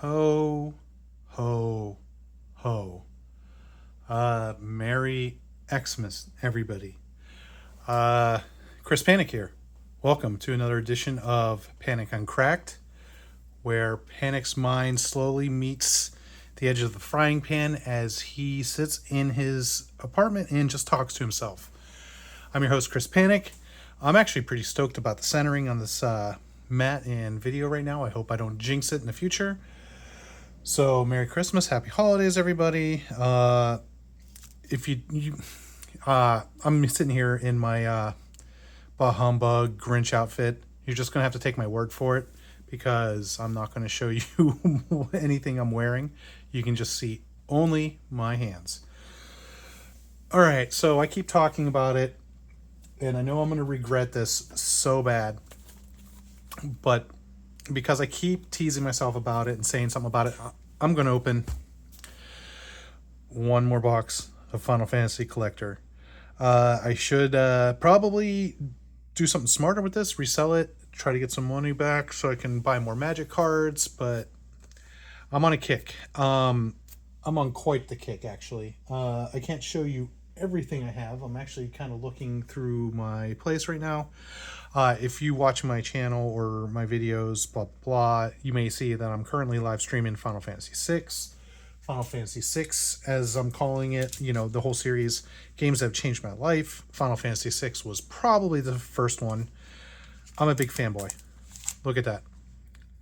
Ho, ho, ho. Merry Xmas, everybody. Chris Panic here. Welcome to another edition of Panic Uncracked, where Panic's mind slowly meets the edge of the frying pan as he sits in his apartment and just talks to himself. I'm your host, Chris Panic. I'm actually pretty stoked about the centering on this mat and video right now. I hope I don't jinx it in the future. So, Merry Christmas, Happy Holidays, everybody. If you I'm sitting here in my bah humbug Grinch outfit. You're just gonna have to take my word for it because I'm not gonna show you anything I'm wearing. You can just see only my hands. All right, so I keep talking about it, and I know I'm gonna regret this so bad, but because I keep teasing myself about it and saying something about it, I'm going to open one more box of Final Fantasy Collector. I should probably do something smarter with this, resell it, try to get some money back so I can buy more Magic cards, but I'm on a kick. I'm on quite the kick, actually. I can't show you everything I have. I'm actually kind of looking through my place right now. If you watch my channel or my videos, blah, blah, you may see that I'm currently live streaming Final Fantasy VI. Final Fantasy VI, as I'm calling it, you know, the whole series, games that have changed my life. Final Fantasy VI was probably the first one. I'm a big fanboy. Look at that.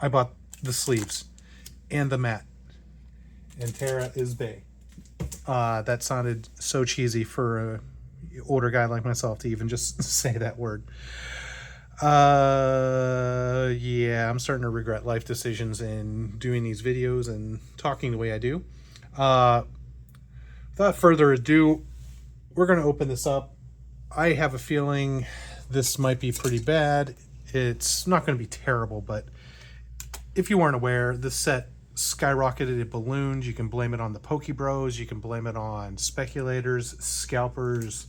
I bought the sleeves and the mat. And Terra is bae. That sounded so cheesy for an older guy like myself to even just say that word. Yeah, I'm starting to regret life decisions and doing these videos and talking the way I do. Without further ado, we're going to open this up. I have a feeling this might be pretty bad. It's not going to be terrible, but if you weren't aware, this set skyrocketed, it ballooned. You can blame it on the Poke Bros, you can blame it on speculators, scalpers,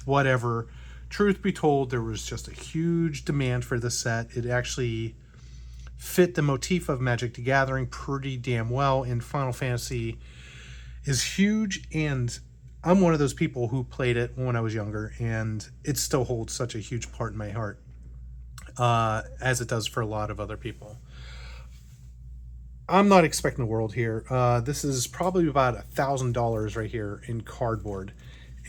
whatever. Truth be told, there was just a huge demand for this set. It actually fit the motif of Magic the Gathering pretty damn well, and Final Fantasy is huge, and I'm one of those people who played it when I was younger, and it still holds such a huge part in my heart, as it does for a lot of other people. I'm not expecting the world here. This is probably about $1,000 right here in cardboard.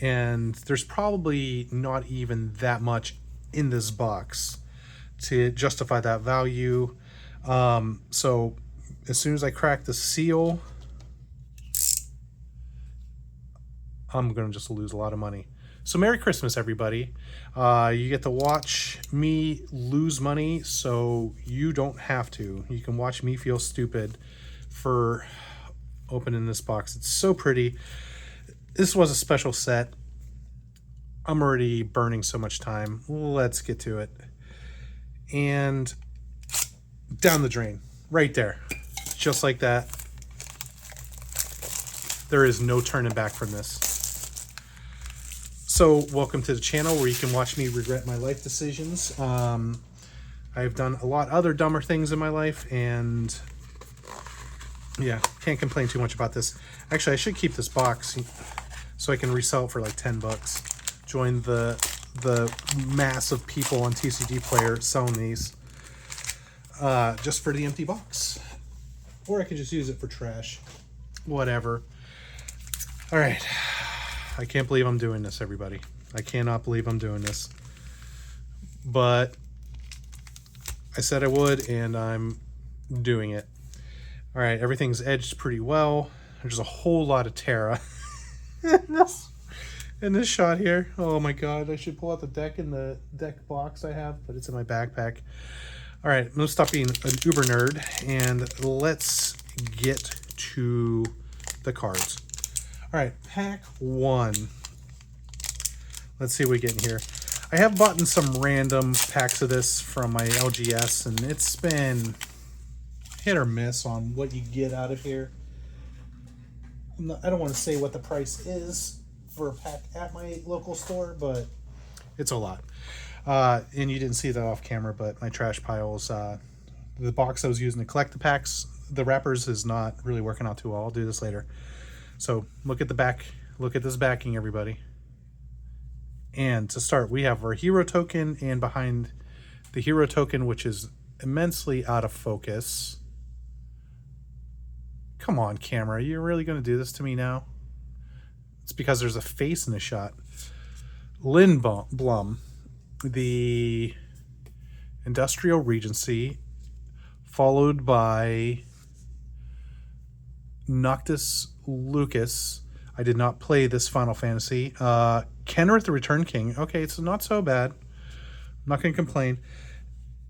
And there's probably not even that much in this box to justify that value. So as soon as I crack the seal, I'm going to just lose a lot of money. So Merry Christmas, everybody. You get to watch me lose money, so you don't have to. You can watch me feel stupid for opening this box. It's so pretty. This was a special set. I'm already burning so much time. Let's get to it. And down the drain. Right there. Just like that. There is no turning back from this. So, welcome to the channel where you can watch me regret my life decisions. I've done a lot other dumber things in my life, and yeah, can't complain too much about this. Actually, I should keep this box so I can resell it for like 10 bucks. Join the mass of people on TCG Player selling these just for the empty box. Or I could just use it for trash. Whatever. All right. I can't believe I'm doing this, everybody. I cannot believe I'm doing this. But I said I would, and I'm doing it. All right, everything's edged pretty well. There's a whole lot of Terra in this shot here. Oh my god, I should pull out the deck in the deck box I have, but it's in my backpack. All right, I'm gonna stop being an uber nerd, and let's get to the cards. All right, pack one. Let's see what we get in here. I have bought in some random packs of this from my LGS, and it's been hit or miss on what you get out of here. I don't want to say what the price is for a pack at my local store, but it's a lot. And you didn't see that off camera, but my trash piles, the box I was using to collect the packs, the wrappers is not really working out too well. I'll do this later. So look at the back. Look at this backing, everybody. And to start, we have our hero token, and behind the hero token, which is immensely out of focus. Come on, camera. You're really going to do this to me now? It's because there's a face in the shot. Lynn Blum, the Industrial Regency, followed by Noctis Lucas. I did not play this Final Fantasy. Kenrith the Return King. Okay, it's not so bad. I'm not going to complain.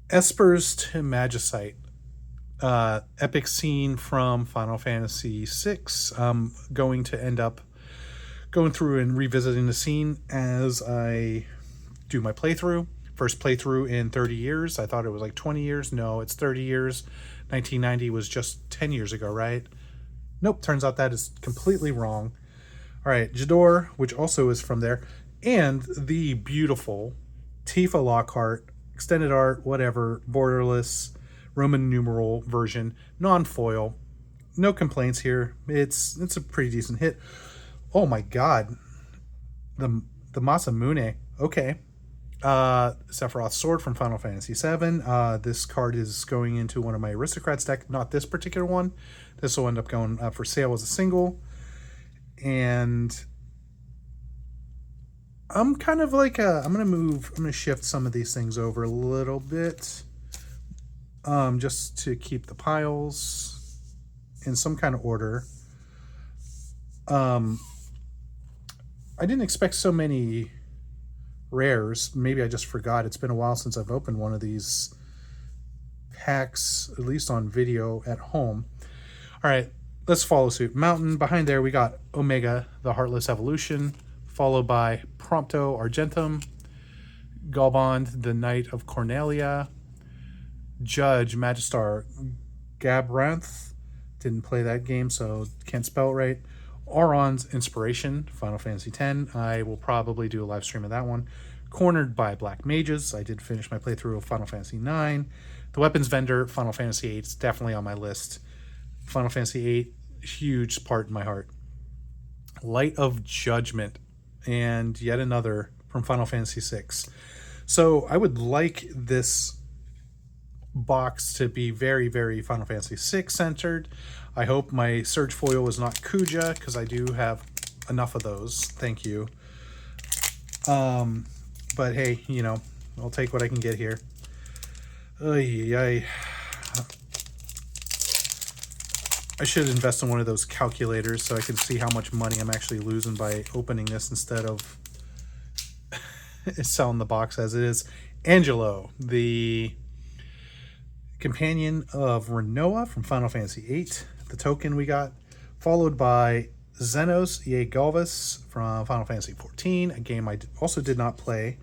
Espers to Magicite. Epic scene from Final Fantasy VI. I'm going to end up going through and revisiting the scene as I do my playthrough. First playthrough in 30 years. I thought it was like 20 years. No, it's 30 years. 1990 was just 10 years ago, right? Nope, turns out that is completely wrong. All right, Jador, which also is from there, and the beautiful Tifa Lockhart, extended art, whatever, borderless, Roman numeral version, non-foil. No complaints here. It's a pretty decent hit. Oh my god. The Masamune. Okay. Sephiroth's Sword from Final Fantasy VII. This card is going into one of my Aristocrats deck. Not this particular one. This will end up going up for sale as a single. And I'm kind of like I'm going to shift some of these things over a little bit. Just to keep the piles in some kind of order. I didn't expect so many rares. Maybe I just forgot. It's been a while since I've opened one of these packs, at least on video at home. All right, let's follow suit. Mountain. Behind there, we got Omega, the Heartless Evolution, followed by Prompto Argentum, Galbond, the Knight of Cornelia, Judge Magistar Gabranth. Didn't play that game, so can't spell it right. Auron's Inspiration, Final Fantasy X. I will probably do a live stream of that one. Cornered by Black Mages. I did finish my playthrough of Final Fantasy IX. The Weapons Vendor, Final Fantasy VIII, is definitely on my list. Final Fantasy VIII, huge part in my heart. Light of Judgment, and yet another from Final Fantasy VI. So I would like this box to be very, very Final Fantasy VI centered. I hope my Surge Foil is not Kuja, because I do have enough of those. Thank you. But hey, you know, I'll take what I can get here. I should invest in one of those calculators so I can see how much money I'm actually losing by opening this instead of selling the box as it is. Angelo, the Companion of Renoa from Final Fantasy VIII, the token we got, followed by Xenos Galvis from Final Fantasy XIV, a game I also did not play.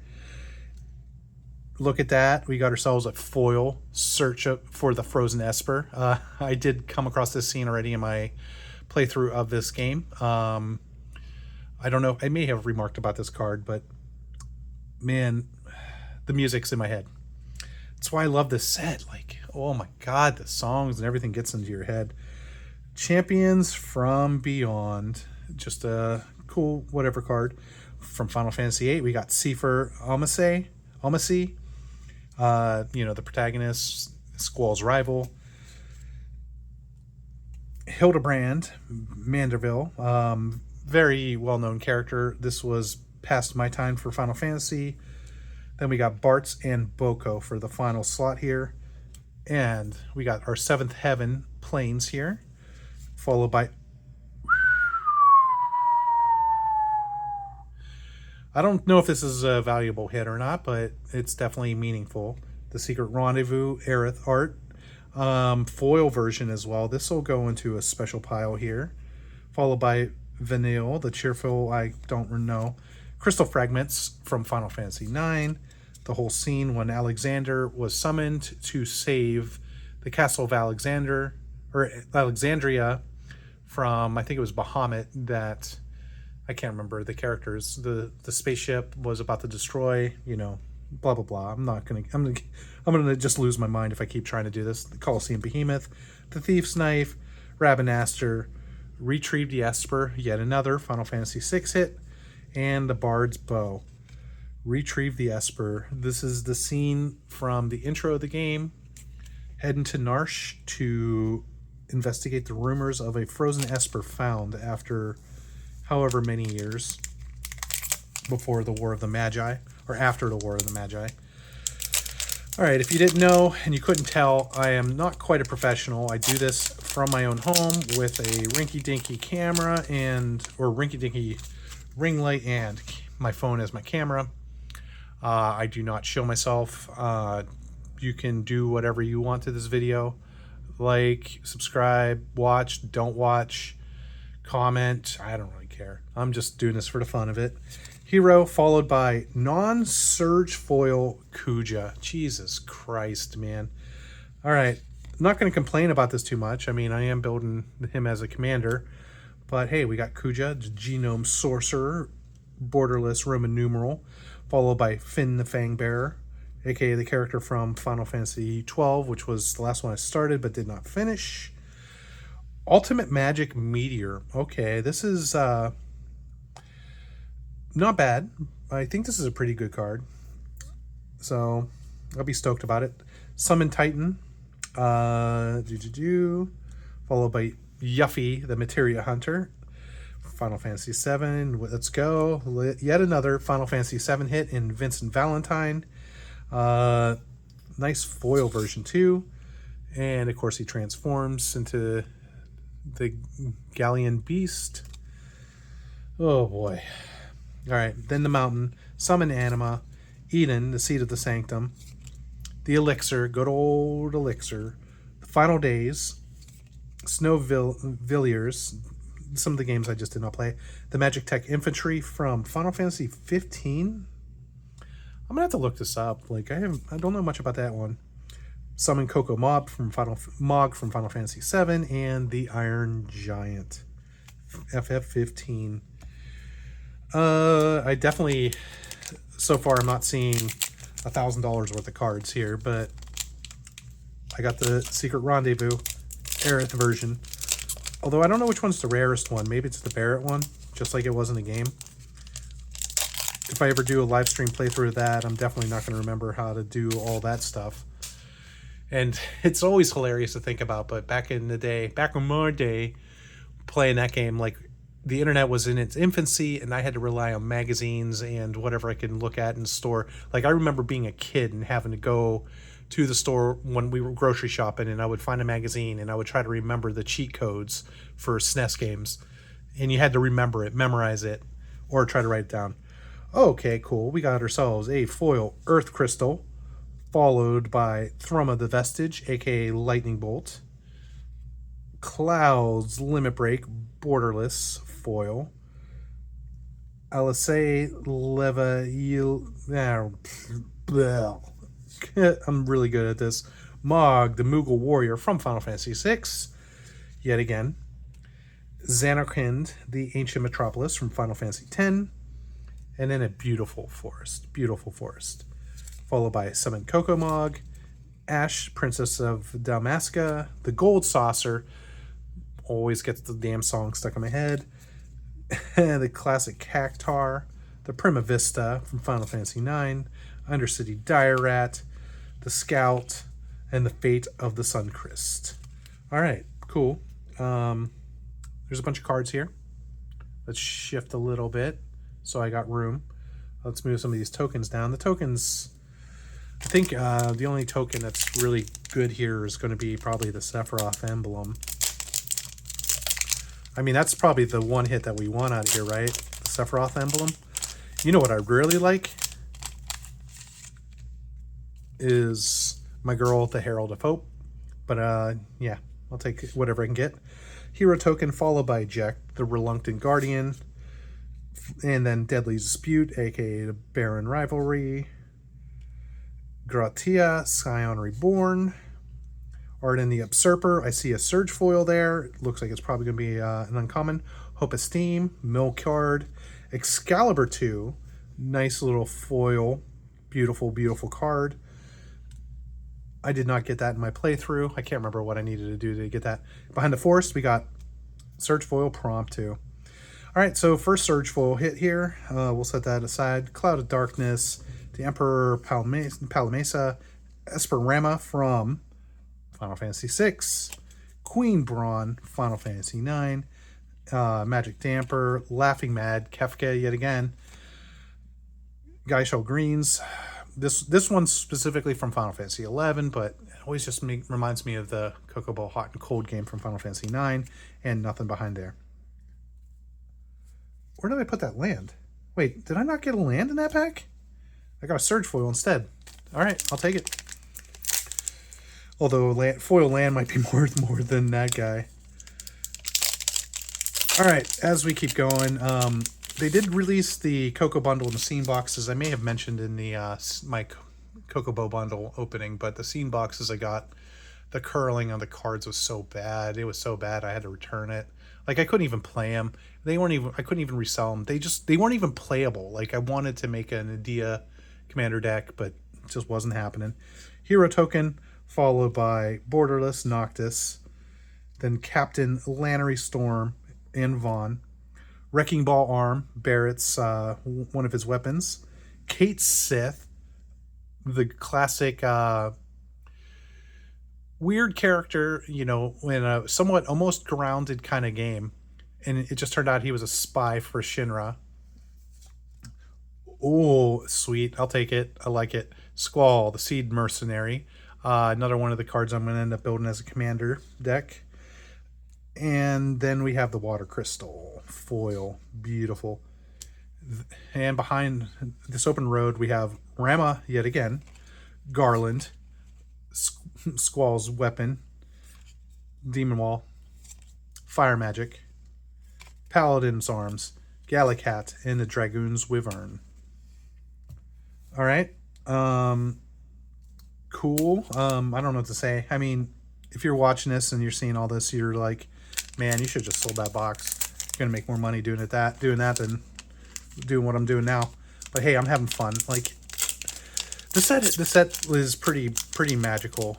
Look at that. We got ourselves a foil Search for the Frozen Esper. I did come across this scene already in my playthrough of this game. I don't know. I may have remarked about this card, but man, the music's in my head. That's why I love this set. Like, oh my god, the songs and everything gets into your head. Champions from Beyond, just a cool whatever card. From Final Fantasy VIII, we got Seifer Almacy, the protagonist, Squall's rival. Hildebrand Manderville, very well-known character. This was past my time for Final Fantasy. Then we got Bartz and Boko for the final slot here. And we got our Seventh Heaven Plains here, followed by... I don't know if this is a valuable hit or not, but it's definitely meaningful. The Secret Rendezvous Aerith art. Foil version as well. This will go into a special pile here. Followed by Vanille, the cheerful, I don't know. Crystal Fragments from Final Fantasy IX. The whole scene when Alexander was summoned to save the Castle of Alexandria from, I think it was Bahamut, that I can't remember the characters. The spaceship was about to destroy, blah blah blah. I'm gonna just lose my mind if I keep trying to do this. The Colosseum Behemoth, the Thief's Knife, Ravenaster, Retrieve the Esper, yet another Final Fantasy VI hit, and the Bard's Bow. Retrieve the Esper. This is the scene from the intro of the game, heading to Narsh to investigate the rumors of a frozen Esper found after however many years before the War of the Magi, or after the War of the Magi. Alright, if you didn't know and you couldn't tell, I am not quite a professional. I do this from my own home with a rinky-dinky camera or rinky-dinky ring light and my phone as my camera. I do not show myself. You can do whatever you want to this video. Like, subscribe, watch, don't watch, comment. I don't really care. I'm just doing this for the fun of it. Hero followed by non-surge foil Kuja. Jesus Christ, man. All right. I'm not going to complain about this too much. I mean, I am building him as a commander. But hey, we got Kuja, the Genome Sorcerer, borderless Roman numeral, followed by Finn the Fangbearer, aka the character from Final Fantasy XII, which was the last one I started but did not finish. Ultimate Magic Meteor. Okay, this is not bad. I think this is a pretty good card. So I'll be stoked about it. Summon Titan. Followed by Yuffie, the Materia Hunter. Final Fantasy VII. Let's go. Yet another Final Fantasy VII hit in Vincent Valentine. Nice foil version too. And of course he transforms into the Galleon Beast. Oh boy. Alright, then the Mountain, Summon Anima, Eden, the Seat of the Sanctum, the Elixir, good old Elixir, the Final Days, Snow Villiers, some of the games I just did not play, the Magic Tech Infantry from Final Fantasy 15. I'm gonna have to look this up. Like I don't know much about that one. Summon Coco Mog from Final Fantasy 7, and the Iron Giant, FF15. I definitely, so far I'm not seeing $1,000 worth of cards here, but I got the Secret Rendezvous Aerith version. Although I don't know which one's the rarest one. Maybe it's the Barrett one, just like it was in the game. If I ever do a live stream playthrough of that, I'm definitely not going to remember how to do all that stuff. And it's always hilarious to think about, but back in my day, playing that game, like, the internet was in its infancy, and I had to rely on magazines and whatever I could look at in the store. Like, I remember being a kid and having to go to the store when we were grocery shopping, and I would find a magazine, and I would try to remember the cheat codes for SNES games. And you had to remember it, memorize it, or try to write it down. Okay, cool. We got ourselves a foil Earth Crystal, followed by Thruma the Vestige, aka Lightning Bolt. Clouds Limit Break, borderless foil. Alisei Leva. I'm really good at this. Mog, the Moogle Warrior from Final Fantasy VI, yet again. Xanarkand, the Ancient Metropolis from Final Fantasy X, and then a beautiful forest, followed by Summon Coco Mog, Ash, Princess of Dalmasca, the Gold Saucer, always gets the damn song stuck in my head, the classic Cactar, the Prima Vista from Final Fantasy IX, Undercity Dire Rat, the Scout, and the Fate of the Suncrest. Alright, cool. There's a bunch of cards here. Let's shift a little bit so I got room. Let's move some of these tokens down. The tokens, I think the only token that's really good here is going to be probably the Sephiroth emblem. I mean, that's probably the one hit that we want out of here, right? The Sephiroth emblem. You know what I really like? Is my girl, the Herald of Hope. But yeah, I'll take whatever I can get. Hero token followed by Jack, the Reluctant Guardian. And then Deadly Dispute, aka the Baron Rivalry. Gratia, Scion Reborn. Arden the Usurper. I see a Surge foil there. It looks like it's probably going to be an uncommon. Hope Esteem, Mill Card. Excalibur 2. Nice little foil. Beautiful, beautiful card. I did not get that in my playthrough. I can't remember what I needed to do to get that. Behind the Forest, we got Surge Foil Promptu. All right, so first Surge Foil hit here. We'll set that aside. Cloud of Darkness, the Emperor Palamesa, Esperama from Final Fantasy VI, Queen Braun, Final Fantasy IX, Magic Damper, Laughing Mad, Kefka yet again, Geishel Greens. This one's specifically from Final Fantasy XI, but it always just reminds me of the Chocobo Hot and Cold game from Final Fantasy IX, and nothing behind there. Where did I put that land? Wait, did I not get a land in that pack? I got a Surge Foil instead. All right, I'll take it. Although foil land might be worth more than that guy. All right, as we keep going, they did release the Coco Bundle and the Scene Boxes. I may have mentioned in the my Chocobo Bundle opening, but the Scene Boxes I got, the curling on the cards was so bad. It was so bad I had to return it. Like, I couldn't even play them. I couldn't even resell them. They weren't even playable. Like, I wanted to make an Edea commander deck, but it just wasn't happening. Hero Token, followed by Borderless Noctis, then Captain Lannery Storm and Vaughn, Wrecking Ball Arm, Barrett's one of his weapons, Kate Sith, the classic weird character, you know, in a somewhat almost grounded kind of game, and it just turned out he was a spy for Shinra. Oh, sweet. I'll take it. I like it. Squall, the Seed Mercenary. Another one of the cards I'm going to end up building as a commander deck. And then we have the Water Crystal foil. Beautiful. And behind this open road, we have Rama yet again. Garland. Squall's weapon. Demon Wall. Fire Magic. Paladin's Arms. Gallicat. And the Dragoon's Wyvern. Alright. Cool. I don't know what to say. I mean, if you're watching this and you're seeing all this, you're like, man, you should just sold that box. You're gonna make more money doing that than doing what I'm doing now. But hey, I'm having fun. Like, the set is pretty magical.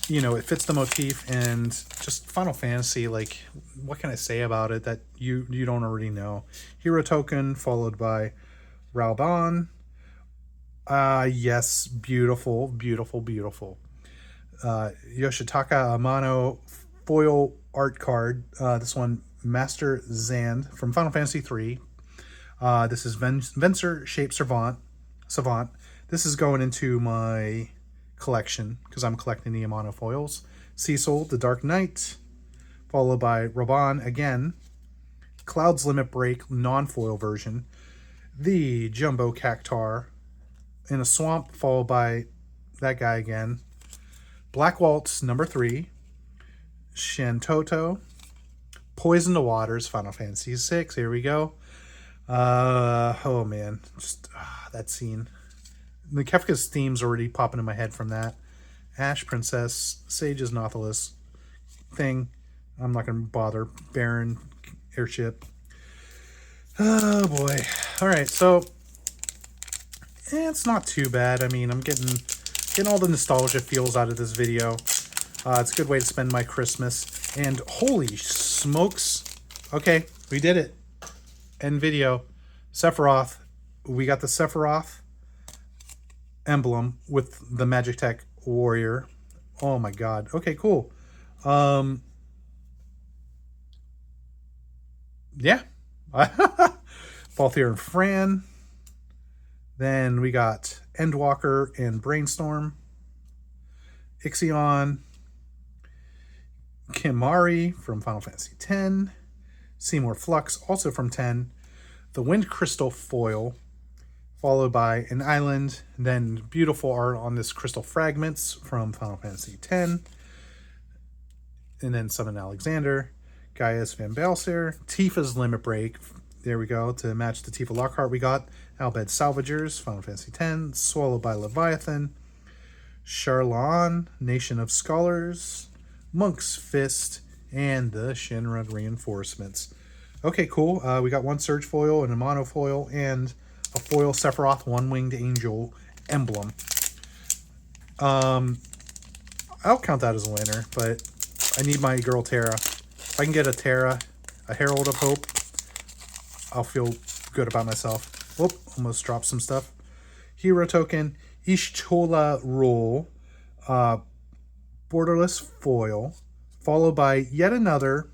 You know, it fits the motif, and just Final Fantasy. Like, what can I say about it that you don't already know? Hero Token followed by Raoban. Yes, beautiful, beautiful, beautiful. Yoshitaka Amano foil art card. This one, Master Zand from Final Fantasy III. This is Venser Shape Savant. This is going into my collection because I'm collecting the Amano foils. Cecil, the Dark Knight, followed by Raban again. Cloud's Limit Break non-foil version. The Jumbo Cactar in a swamp, followed by that guy again. Black Waltz number 3. Shantoto. Poison the Waters, Final Fantasy VI. Here we go. Oh man, just that scene. The Kefka's theme's already popping in my head from that. Ash Princess, Sage's Nautilus thing. I'm not gonna bother. Baron Airship. Oh boy. All right, so it's not too bad. I mean, I'm getting all the nostalgia feels out of this video. It's a good way to spend my Christmas. And holy smokes. Okay, we did it. End video. Sephiroth. We got the Sephiroth emblem with the Magic Tech Warrior. Oh my god. Okay, cool. Yeah. Balthier and Fran. Then we got Endwalker and Brainstorm. Ixion. Kimari from Final Fantasy X. Seymour Flux, also from 10. The Wind Crystal foil, followed by an island. Then beautiful art on this Crystal Fragments from Final Fantasy X. And then Summon Alexander. Gaius Van Balser. Tifa's Limit Break. There we go. To match the Tifa Lockhart we got. Albed Salvagers, Final Fantasy X. Swallowed by Leviathan. Charlan, Nation of Scholars. Monk's Fist. And the Shinra Reinforcements. Okay, cool. We got one Surge Foil and a Mono Foil and a foil Sephiroth one-winged angel emblem. I'll count that as a winner, but I need my girl Terra. If I can get a Terra, a Herald of Hope, I'll feel good about myself. Whoop, almost dropped some stuff. Hero token, Ishtola Roll, borderless foil, followed by yet another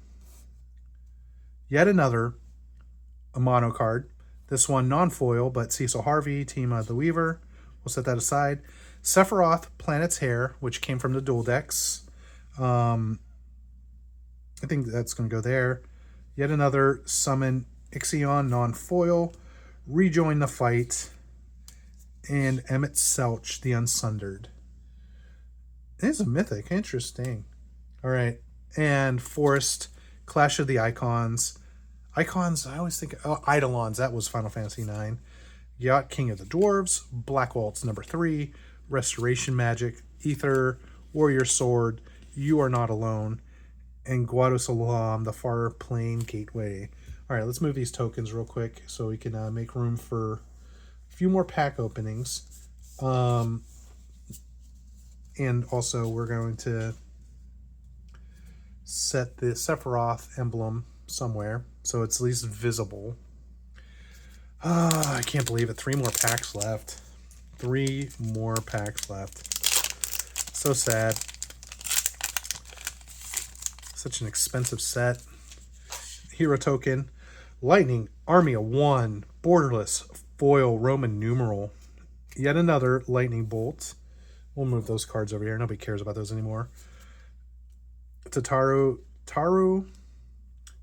a mono card. This one non-foil, but Cecil Harvey, Tima the Weaver. We'll set that aside. Sephiroth, Planet's Hair, which came from the dual decks. I think that's going to go there. Yet another Summon Ixion, non-foil. Rejoin the Fight. And Emmett Selch, the Unsundered. It is a mythic. Interesting. All right. And Forest, Clash of the Icons. Icons, I always think... Oh, Eidolons, that was Final Fantasy IX. Yacht, King of the Dwarves. Black Waltz, number 3. Restoration Magic. Ether, Warrior Sword. You Are Not Alone. And Guadosalam, the Far Plane Gateway. All right, let's move these tokens real quick so we can make room for a few more pack openings. And also we're going to set the Sephiroth emblem somewhere so it's at least visible. I can't believe it. 3 more packs left. 3 more packs left. So sad. Such an expensive set. Hero token. Lightning, Army of 1, borderless, foil, Roman numeral. Yet another lightning bolt. We'll move those cards over here. Nobody cares about those anymore. Taru,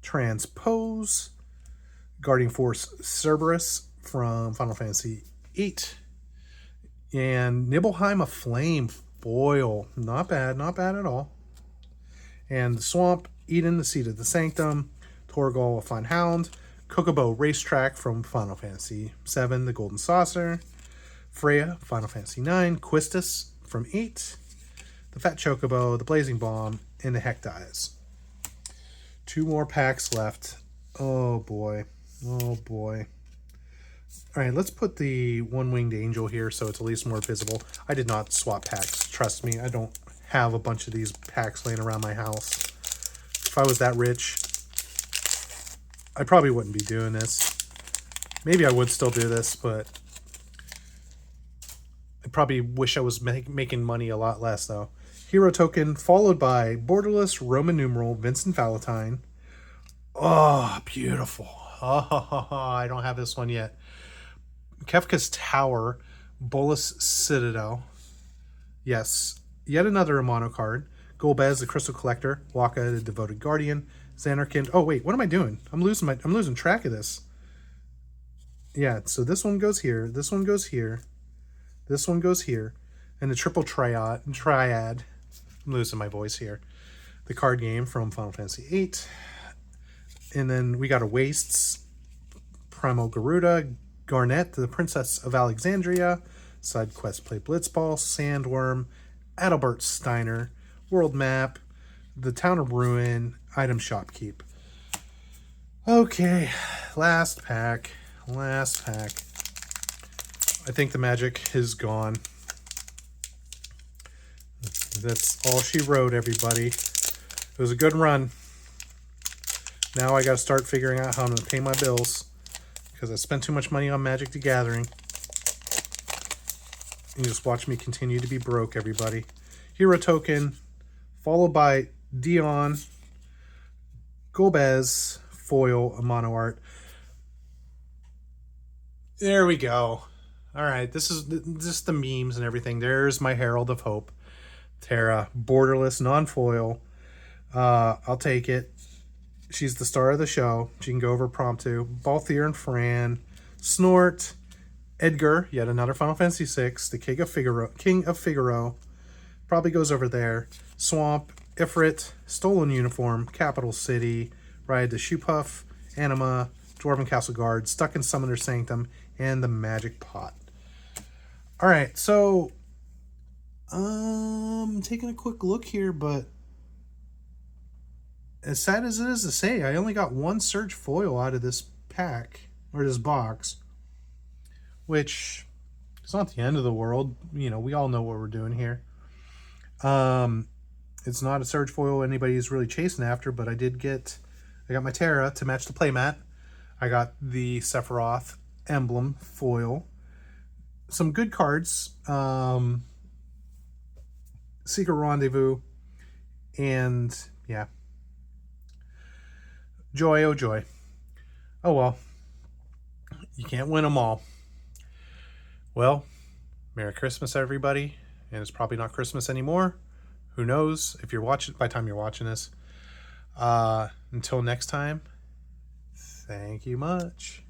Transpose, Guardian Force Cerberus from Final Fantasy VIII. And Nibelheim of Flame, foil. Not bad at all. And the Swamp, Eden, the Seat of the Sanctum, Torgal, a Fun Hound, Kokobo Racetrack from Final Fantasy VII, the Golden Saucer, Freya, Final Fantasy IX, Quistis from 8, the Fat Chocobo, the Blazing Bomb, and the Heck Dies. 2 more packs left. Oh boy. Oh boy. Alright, let's put the One-Winged Angel here so it's at least more visible. I did not swap packs. Trust me, I don't have a bunch of these packs laying around my house. If I was that rich, I probably wouldn't be doing this. Maybe I would still do this, but I probably wish I was making money a lot less, though. Hero token, followed by borderless Roman numeral Vincent Valentine. Oh, beautiful. Oh, I don't have this one yet. Kefka's Tower, Bolus Citadel. Yes, yet another mono card. Golbez, the Crystal Collector. Waka, the Devoted Guardian. Xanarkand. Oh wait, what am I doing? I'm losing track of this. Yeah, so this one goes here. This one goes here. This one goes here, and the triple triad. I'm losing my voice here. The card game from Final Fantasy VIII, and then we got a Wastes, Primal Garuda, Garnet, the Princess of Alexandria, Side Quest Play Blitzball, Sandworm, Adalbert Steiner, World Map, the Town of Ruin, Item Shopkeep. Okay, last pack. I think the magic is gone. That's all she wrote, everybody. It was a good run. Now I got to start figuring out how I'm going to pay my bills because I spent too much money on Magic the Gathering. You just watch me continue to be broke, everybody. Hero token, followed by Dion, Golbez, foil, a mono art. There we go. All right, this is just the memes and everything. There's my Herald of Hope. Terra, borderless, non-foil. I'll take it. She's the star of the show. She can go over Promptu. Balthier and Fran. Snort. Edgar, yet another Final Fantasy VI. The King of Figaro. Probably goes over there. Swamp. Ifrit. Stolen Uniform. Capital City. Ride the Shoepuff. Anima. Dwarven Castle Guard. Stuck in Summoner Sanctum. And the Magic Pot. Alright, so I'm taking a quick look here, but as sad as it is to say, I only got 1 Surge foil out of this pack, or this box. which is not the end of the world. You know, we all know what we're doing here. It's not a Surge foil anybody's really chasing after, but I got my Terra to match the playmat. I got the Sephiroth emblem foil. Some good cards. Secret Rendezvous. And yeah. Joy, oh joy. Oh well. You can't win them all. Well, Merry Christmas, everybody. And it's probably not Christmas anymore. Who knows if you're watching by the time you're watching this. Until next time, thank you much.